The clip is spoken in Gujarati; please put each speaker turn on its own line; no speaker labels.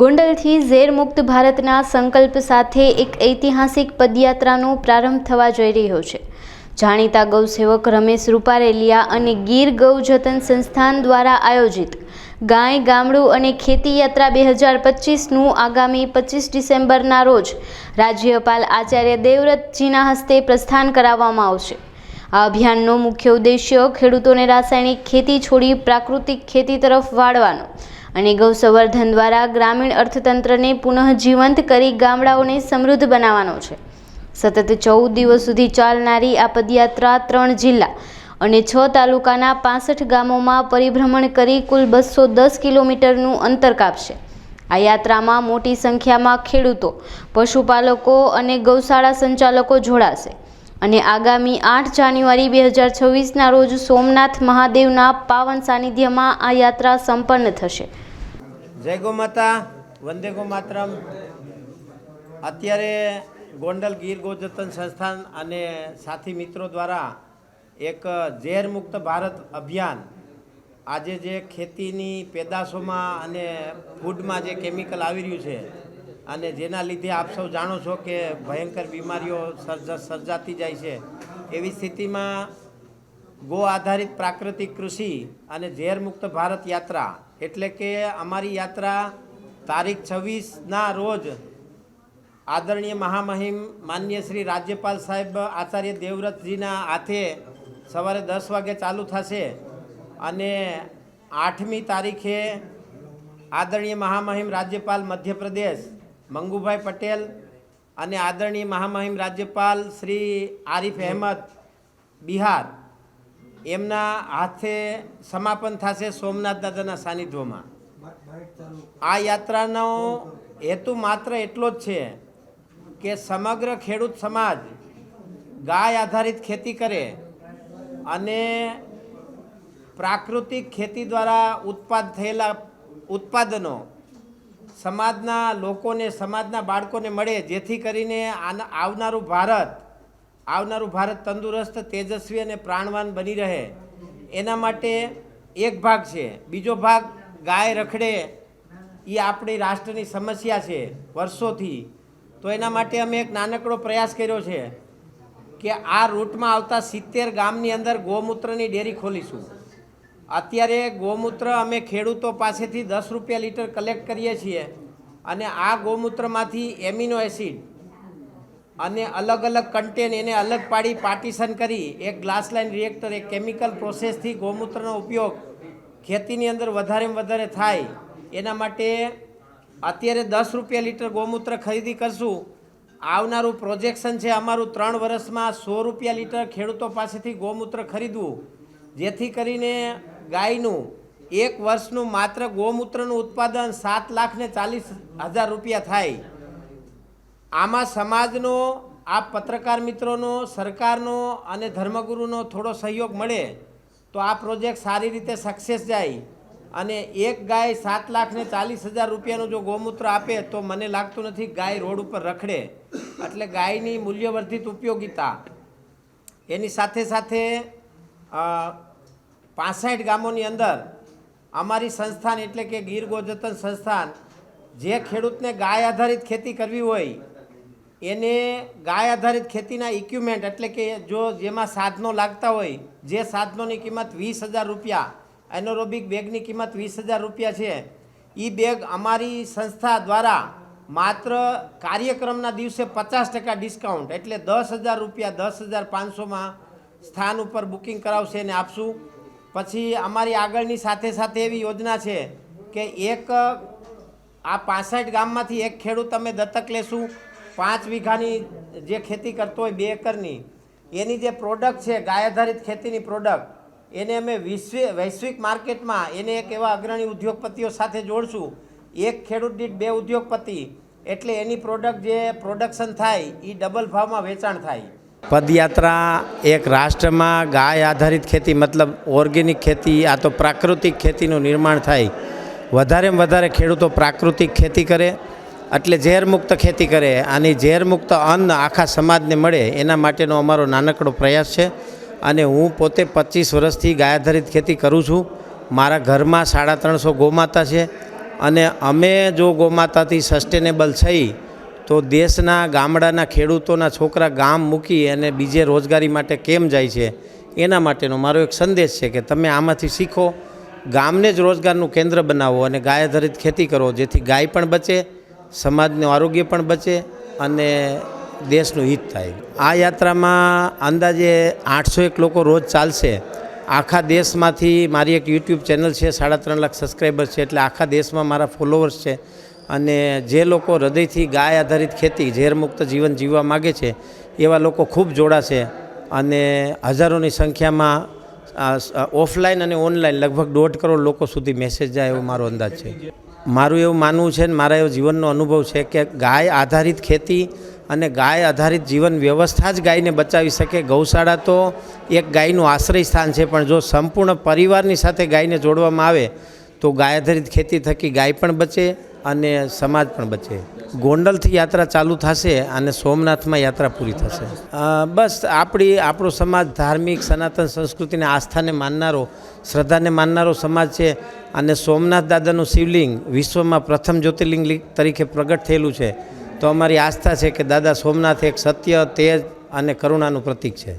ગોંડલથી ઝેરમુક્ત ભારતના સંકલ્પ સાથે એક ઐતિહાસિક પદયાત્રાનો પ્રારંભ થવા જઈ રહ્યો છે। જાણીતા ગૌસેવક રમેશ રૂપારેલિયા અને ગીર ગૌ જતન સંસ્થાન દ્વારા આયોજિત ગાય ગામડું અને ખેતી યાત્રા 2025નું આગામી 25 ડિસેમ્બરના રોજ રાજ્યપાલ આચાર્ય દેવવ્રતજીના હસ્તે પ્રસ્થાન કરાવવામાં આવશે। આ અભિયાનનો મુખ્ય ઉદ્દેશ્ય ખેડૂતોને રાસાયણિક ખેતી છોડી પ્રાકૃતિક ખેતી તરફ વાળવાનો અને ગૌ સંવર્ધન દ્વારા ગ્રામીણ અર્થતંત્રને પુનઃજીવંત કરી ગામડાઓને સમૃદ્ધ બનાવવાનો છે। સતત 14 દિવસ સુધી ચાલનારી આ પદયાત્રા 3 જિલ્લા અને 6 તાલુકાના 65 ગામોમાં પરિભ્રમણ કરી કુલ 210 કિલોમીટરનું અંતર કાપશે। આ યાત્રામાં મોટી સંખ્યામાં ખેડૂતો, પશુપાલકો અને ગૌશાળા સંચાલકો જોડાશે અને આગામી 8 જાન્યુઆરી 2026ના રોજ સોમનાથ મહાદેવના પાવન સાનિધ્યમાં આ યાત્રા સંપન્ન થશે।
જય ગૌ માતા, વંદે ગૌ માતરમ। અત્યારે ગોંડલ ગીર ગૌ જતન સંસ્થાન અને સાથી મિત્રો દ્વારા એક ઝેર મુક્ત ભારત અભિયાન, આજે જે ખેતીની પેદાશોમાં અને ફૂડમાં જે કેમિકલ આવી રહ્યું છે અને જેના લીધે આપ સૌ જાણો છો કે ભયંકર બીમારીઓ સર્જાતી જાય છે, એવી સ્થિતિમાં ગો આધારિત પ્રાકૃતિક કૃષિ અને ઝેર મુક્ત ભારત યાત્રા એટલે કે અમારી યાત્રા તારીખ 26ના રોજ આદરણીય મહામહિમ માન્ય શ્રી રાજ્યપાલ સાહેબ આચાર્ય દેવવ્રતજીના હાથે સવારે 10 વાગે ચાલુ થશે અને 8મી તારીખે આદરણીય મહામહિમ રાજ્યપાલ મધ્યપ્રદેશ મંગુભાઈ પટેલ અને આદરણીય મહામહિમ રાજ્યપાલ શ્રી આરિફ અહેમદ બિહાર એમના હાથે સમાપન થશે સોમનાથ દાદાના સાનિધ્યમાં। આ યાત્રાનો હેતુ માત્ર એટલો જ છે કે સમગ્ર ખેડૂત સમાજ ગાય આધારિત ખેતી કરે અને પ્રાકૃતિક ખેતી દ્વારા ઉત્પાદ થયેલા ઉત્પાદનો સમાજના લોકોને, સમાજના બાળકોને મળે, જેથી કરીને આવનારું ભારત તંદુરસ્ત, તેજસ્વી અને પ્રાણવાન બની રહે। એના માટે એક ભાગ છે। બીજો ભાગ ગાય રખડે એ આપણી રાષ્ટ્રની સમસ્યા છે વર્ષોથી, તો એના માટે અમે એક નાનકડો પ્રયાસ કર્યો છે કે આ રૂટમાં આવતા 70 ગામની અંદર ગૌમૂત્રની ડેરી ખોલીશું। અત્યારે ગૌમૂત્ર અમે ખેડૂતો પાસેથી 10 રૂપિયા લીટર કલેક્ટ કરીએ છીએ અને આ ગૌમૂત્રમાંથી એમિનો એસિડ અને અલગ અલગ કન્ટેન એને અલગ પાડી પાર્ટીશન કરી એક ગ્લાસ લાઇન રિએક્ટર, એક કેમિકલ પ્રોસેસથી ગૌમૂત્રનો ઉપયોગ ખેતીની અંદર વધારેમાં વધારે થાય એના માટે અત્યારે 10 રૂપિયા લીટર ગૌમૂત્ર ખરીદી કરશું। આવનારું પ્રોજેક્શન છે અમારું 3 વર્ષમાં 100 રૂપિયા લીટર ખેડૂતો પાસેથી ગૌમૂત્ર ખરીદવું, જેથી કરીને ગાયનું એક વર્ષનું માત્ર ગૌમૂત્રનું ઉત્પાદન 7,40,000 રૂપિયા થાય। આમાં સમાજનો, આ પત્રકાર મિત્રોનો, સરકારનો અને ધર્મગુરુનો થોડો સહયોગ મળે તો આ પ્રોજેક્ટ સારી રીતે સક્સેસ જાય અને એક ગાય 7,40,000 રૂપિયાનું જો ગૌમૂત્ર આપે તો મને લાગતું નથી ગાય રોડ ઉપર રખડે। એટલે ગાયની મૂલ્યવર્ધિત ઉપયોગિતા, એની સાથે સાથે 65 ગામોની અંદર અમારી સંસ્થાન એટલે કે ગીર ગૌ જતન સંસ્થાન જે ખેડૂતને ગાય આધારિત ખેતી કરવી હોય એને ગાય આધારિત ખેતીના ઇક્વિપમેન્ટ એટલે કે જો જેમાં સાધનો લાગતા હોય, જે સાધનોની કિંમત 20,000 રૂપિયા, એનોરોબિક બેગની કિંમત 20,000 રૂપિયા છે, એ બેગ અમારી સંસ્થા દ્વારા માત્ર કાર્યક્રમના દિવસે 50% ડિસ્કાઉન્ટ એટલે 10,000 રૂપિયા, 10,500માં સ્થાન ઉપર બુકિંગ કરાવશે અને આપશું। પછી અમારી આગળની સાથે સાથે એવી યોજના છે કે એક આ 65 ગામમાંથી એક ખેડૂત અમે દત્તક લેશું। 5 વીઘાની જે ખેતી કરતો હોય 2 એકરની, એની જે પ્રોડક્ટ છે ગાય આધારિત ખેતીની પ્રોડક્ટ, એને અમે વૈશ્વિક માર્કેટમાં એને એક એવા અગ્રણી ઉદ્યોગપતિઓ સાથે જોડશું। એક ખેડૂત દીઠ 2 ઉદ્યોગપતિ એટલે એની પ્રોડક્ટ જે પ્રોડક્શન થાય એ ડબલ ભાવમાં વેચાણ થાય। પદયાત્રા એક રાષ્ટ્રમાં ગાય આધારિત ખેતી મતલબ ઓર્ગેનિક ખેતી, આ તો પ્રાકૃતિક ખેતીનું નિર્માણ થાય, વધારેમાં વધારે ખેડૂતો પ્રાકૃતિક ખેતી કરે એટલે ઝેરમુક્ત ખેતી કરે અને ઝેરમુક્ત અન્ન આખા સમાજને મળે, એના માટેનો અમારો નાનકડો પ્રયાસ છે। અને હું પોતે 25 વર્ષથી ગાય આધારિત ખેતી કરું છું। મારા ઘરમાં 350 ગૌમાતા છે અને અમે જો ગૌમાતાથી સસ્ટેનેબલ થઈ તો દેશના ગામડાના ખેડૂતોના છોકરા ગામ મૂકી અને બીજે રોજગારી માટે કેમ જાય છે, એના માટેનો મારો એક સંદેશ છે કે તમે આમાંથી શીખો, ગામને જ રોજગારનું કેન્દ્ર બનાવો અને ગાય આધારિત ખેતી કરો, જેથી ગાય પણ બચે, સમાજનું આરોગ્ય પણ બચે અને દેશનું હિત થાય. આ યાત્રામાં અંદાજે 801 લોકો રોજ ચાલશે. આખા દેશમાંથી મારી એક યુટ્યુબ ચેનલ છે, 3.5 લાખ સબસ્ક્રાઈબર છે, એટલે આખા દેશમાં મારા ફોલોવર્સ છે. અને જે લોકો હૃદયથી ગાય આધારિત ખેતી, ઝેરમુક્ત જીવન જીવવા માગે છે, એવા લોકો ખૂબ જોડાશે અને હજારોની સંખ્યામાં ઓફલાઈન અને ઓનલાઈન લગભગ 1.5 કરોડ લોકો સુધી મેસેજ જાય એવો મારો અંદાજ છે. મારું એવું માનવું છે ને મારા એવો જીવનનો અનુભવ છે કે ગાય આધારિત ખેતી અને ગાય આધારિત જીવન વ્યવસ્થા જ ગાયને બચાવી શકે. ગૌશાળા તો એક ગાયનું આશ્રય સ્થાન છે, પણ જો સંપૂર્ણ પરિવારની સાથે ગાયને જોડવામાં આવે તો ગાય આધારિત ખેતી થકી ગાય પણ બચે અને સમાજ પણ બચે. ગોંડલથી યાત્રા ચાલુ થશે અને સોમનાથમાં યાત્રા પૂરી થશે. બસ આપણો સમાજ ધાર્મિક સનાતન સંસ્કૃતિને આસ્થાને માનનારો, શ્રદ્ધાને માનનારો સમાજ છે અને સોમનાથ દાદાનું શિવલિંગ વિશ્વમાં પ્રથમ જ્યોતિર્લિંગ તરીકે પ્રગટ થયેલું છે. તો અમારી આસ્થા છે કે દાદા સોમનાથ એક સત્ય, તેજ અને કરુણાનું પ્રતીક છે.